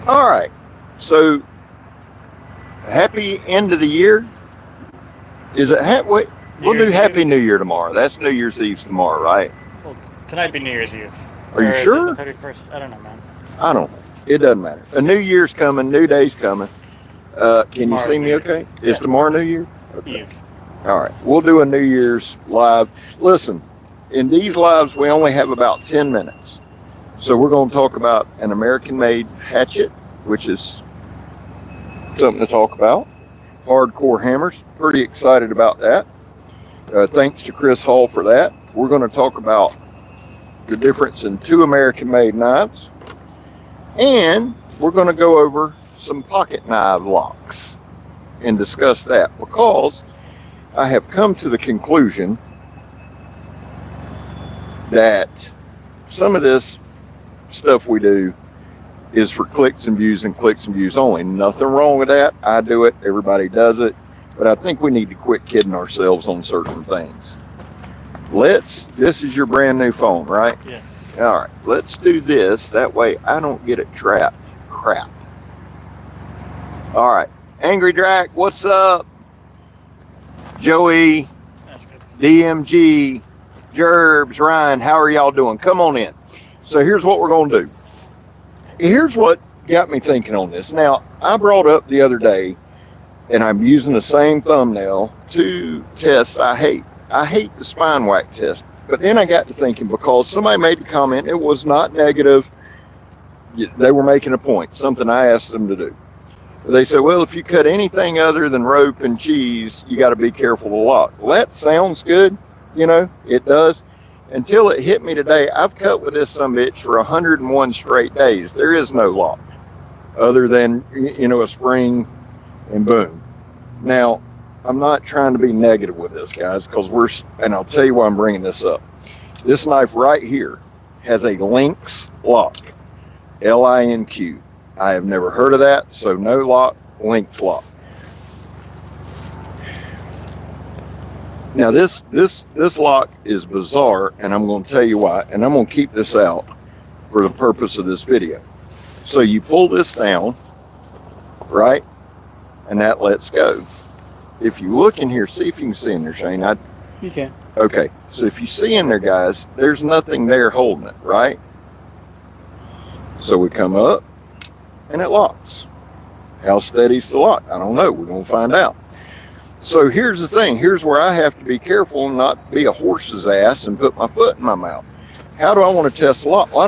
All right. So, happy end of the year. Is it wait, we'll do Happy New Year tomorrow. That's New Year's Eve tomorrow, right? Well, tonight be New Year's Eve. Are you sure? The 31st. I don't know, man. I don't know. It doesn't matter. A new year's coming. New day's coming. Can you see me okay? Is tomorrow New Year? Okay. Eve. All right. We'll do a New Year's live. Listen, in these lives, we only have about 10 minutes. So we're going to talk about an American-made hatchet, which is something to talk about. Hardcore hammers. Pretty excited about that. Thanks to Chris Hall for that. We're going to talk about the difference in two American-made knives. And we're going to go over some pocket knife locks and discuss that, because I have come to the conclusion that some of this stuff we do is for clicks and views only. Nothing wrong with that. I do it. Everybody does it. But I think we need to quit kidding ourselves on certain things. This is your brand new phone, right? Yes. All right, let's do this. That way I don't get it trapped. Crap. All right. Angry Drac, what's up? Joey, That's good. DMG, Jerbs, Ryan, how are y'all doing? Come on in. So here's what we're going to do. Here's what got me thinking on this. Now, I brought up the other day, and I'm using the same thumbnail, two tests I hate. I hate the spine whack test. But then I got to thinking, because somebody made the comment, it was not negative. They were making a point, something I asked them to do. They said, well, if you cut anything other than rope and cheese, you got to be careful to lock. Well, that sounds good. You know, it does. Until it hit me today, I've cut with this sumbitch for 101 straight days. There is no lock other than, a spring and boom. Now, I'm not trying to be negative with this, guys, because and I'll tell you why I'm bringing this up. This knife right here has a Lynx lock, L-I-N-Q. I have never heard of that, so no lock, Lynx lock. Now this lock is bizarre, and I'm going to tell you why, and I'm going to keep this out for the purpose of this video. So you pull this down, right, and that lets go. If you look in here, see if you can see in there, Shane. You can. Okay, so if you see in there, guys, there's nothing there holding it, right? So we come up, and it locks. How steady's the lock? I don't know. We're going to find out. So here's the thing. Here's where I have to be careful and not be a horse's ass and put my foot in my mouth. How do I want to test the lock? Well, I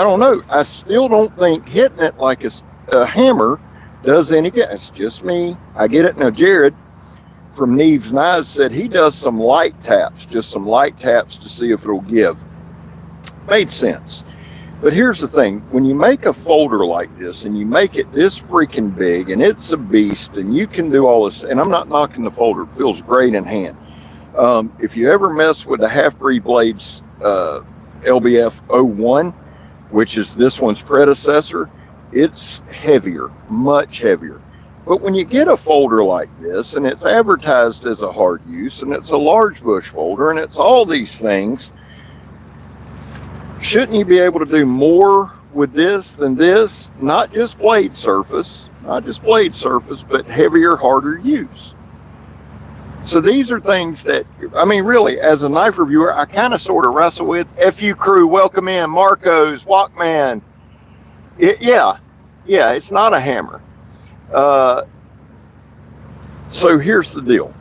don't know. I still don't think hitting it like a hammer does any good. It's just me. I get it. Now, Jared from Neve's Knives said he does some light taps, just some light taps to see if it'll give. Made sense. But here's the thing. When you make a folder like this and you make it this freaking big and it's a beast and you can do all this, and I'm not knocking the folder. It feels great in hand. If you ever mess with the Half-Breed Blades LBF 01, which is this one's predecessor, it's heavier, much heavier. But when you get a folder like this, and it's advertised as a hard use, and it's a large bush folder, and it's all these things, shouldn't you be able to do more with this than this? Not just blade surface, but heavier, harder use. So these are things that, really, as a knife reviewer, I kind of sort of wrestle with. FU crew, welcome in. Marcos, Walkman. Yeah, it's not a hammer. So here's the deal.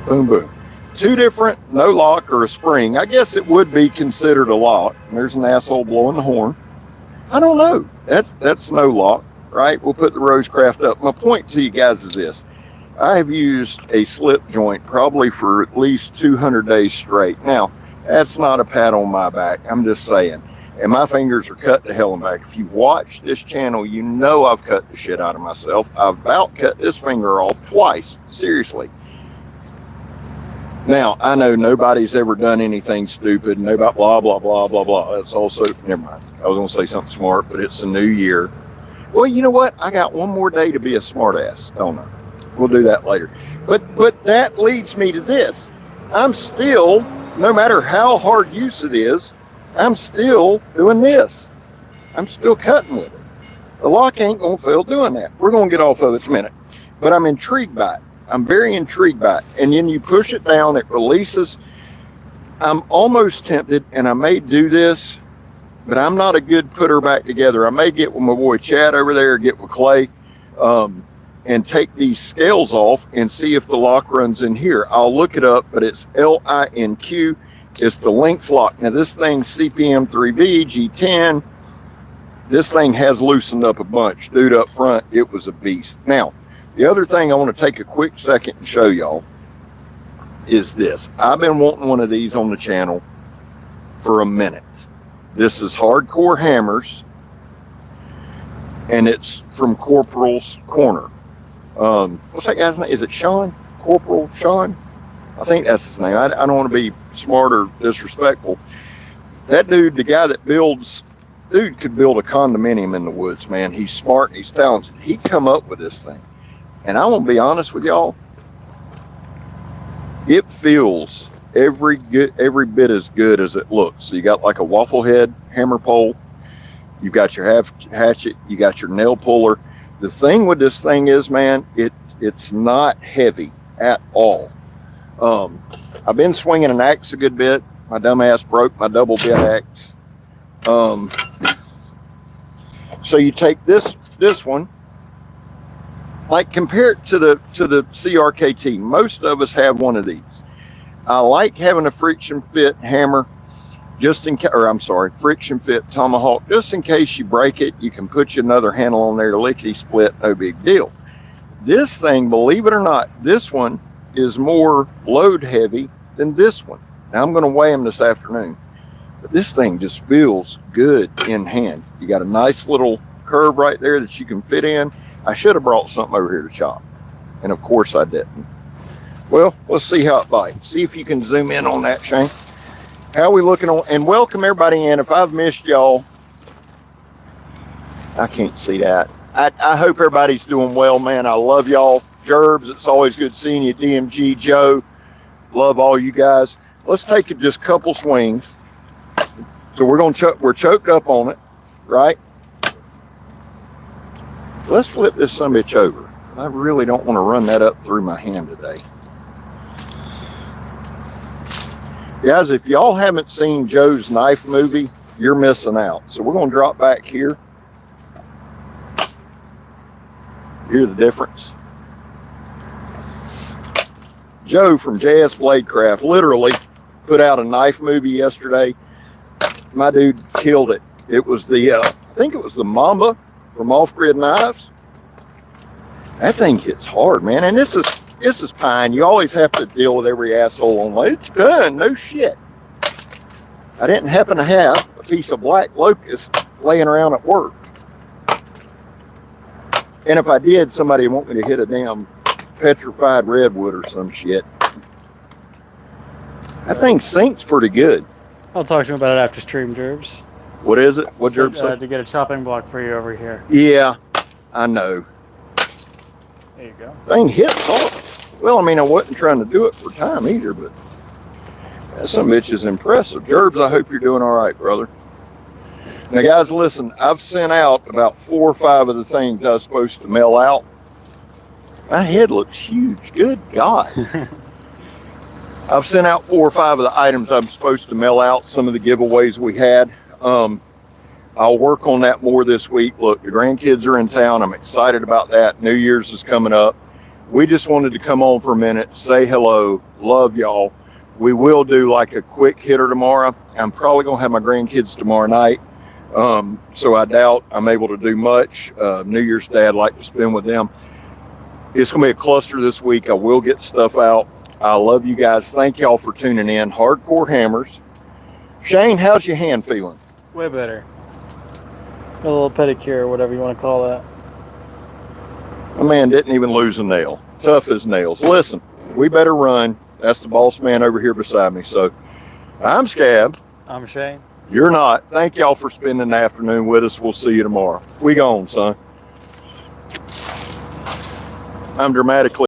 Boom, boom. Two different, no lock or a spring. I guess it would be considered a lock. There's an asshole blowing the horn. I don't know. That's no lock, right? We'll put the Rosecraft up. My point to you guys is this. I have used a slip joint probably for at least 200 days straight. Now, that's not a pat on my back. I'm just saying. And my fingers are cut to hell and back. If you've watched this channel, you know I've cut the shit out of myself. I've about cut this finger off twice. Seriously. Now, I know nobody's ever done anything stupid. Nobody, blah, blah, blah, blah, blah. That's also, never mind. I was going to say something smart, but it's a new year. Well, you know what? I got one more day to be a smartass. Don't know. We'll do that later. But that leads me to this. I'm still, no matter how hard use it is, I'm still doing this. I'm still cutting with it. The lock ain't gonna fail doing that. We're gonna get off of it in a minute. But I'm intrigued by it. I'm very intrigued by it. And then you push it down, it releases. I'm almost tempted, and I may do this, but I'm not a good putter back together. I may get with my boy Chad over there, get with Clay, and take these scales off and see if the lock runs in here. I'll look it up, but it's LINQ. It's the Lynx lock. Now this thing's CPM 3V, G10. This thing has loosened up a bunch. Dude, up front, it was a beast. Now, the other thing I want to take a quick second and show y'all is this. I've been wanting one of these on the channel for a minute. This is Hardcore Hammers, and it's from Corporal's Corner. What's that guy's name? Is it Sean? Corporal Sean? I think that's his name. I don't want to be smart or disrespectful. That dude, the guy that builds, dude could build a condominium in the woods, man. He's smart, he's talented. He come up with this thing. And I'm gonna be honest with y'all, it feels every bit as good as it looks. So you got like a waffle head hammer pole, you got your hatchet, you got your nail puller. The thing with this thing is, man, it's not heavy at all. I've been swinging an axe a good bit. My dumb ass broke my double bit axe. So you take this one, like compare it to the CRKT. Most of us have one of these. I like having a friction fit hammer, friction fit tomahawk, just in case you break it. You can put you another handle on there, lickety split, no big deal. This thing, believe it or not, this one is more load heavy than this one. Now I'm going to weigh them this afternoon, but this thing just feels good in hand. You got a nice little curve right there that you can fit in. I should have brought something over here to chop, and of course I didn't. Well, let's see how it bites. See if you can zoom in on that, Shane. How are we looking on? And welcome everybody in. If I've missed y'all, I can't see that. I hope everybody's doing well, man. I love y'all. Gerbs, it's always good seeing you. DMG, Joe, love all you guys. Let's take just a couple swings. So we're choked up on it, right? Let's flip this sumbitch over. I really don't want to run that up through my hand today. Guys, if y'all haven't seen Joe's knife movie, you're missing out. So we're going to drop back here. Hear the difference. Joe from JS Bladecraft literally put out a knife movie yesterday. My dude killed it. It was I think it was the Mamba from Off Grid Knives. That thing hits hard, man. And this is pine. You always have to deal with every asshole on like, it's done. No shit. I didn't happen to have a piece of black locust laying around at work. And if I did, somebody would want me to hit a damn petrified redwood or some shit. That thing sinks pretty good. I'll talk to him about it after stream, Gerbs. What is it? What Jerb say? To get a chopping block for you over here. Yeah, I know. There you go. Thing hits hard. Well, I mean, I wasn't trying to do it for time either, but that some bitch is impressive. Gerbs, I hope you're doing all right, brother. Now, guys, listen, I've sent out about 4 or 5 of the things I was supposed to mail out. My head looks huge. Good God. I've sent out 4 or 5 of the items I'm supposed to mail out, some of the giveaways we had. I'll work on that more this week. Look, the grandkids are in town. I'm excited about that. New Year's is coming up. We just wanted to come on for a minute, say hello, love y'all. We will do like a quick hitter tomorrow. I'm probably going to have my grandkids tomorrow night. So I doubt I'm able to do much. New Year's Day, I'd like to spend with them. It's going to be a cluster this week. I will get stuff out. I love you guys. Thank y'all for tuning in. Hardcore Hammers. Shane, how's your hand feeling? Way better. A little pedicure or whatever you want to call that. My man didn't even lose a nail. Tough as nails. Listen, we better run. That's the boss man over here beside me. So I'm Scab. I'm Shane. You're not. Thank y'all for spending the afternoon with us. We'll see you tomorrow. We gone, son. I'm dramatically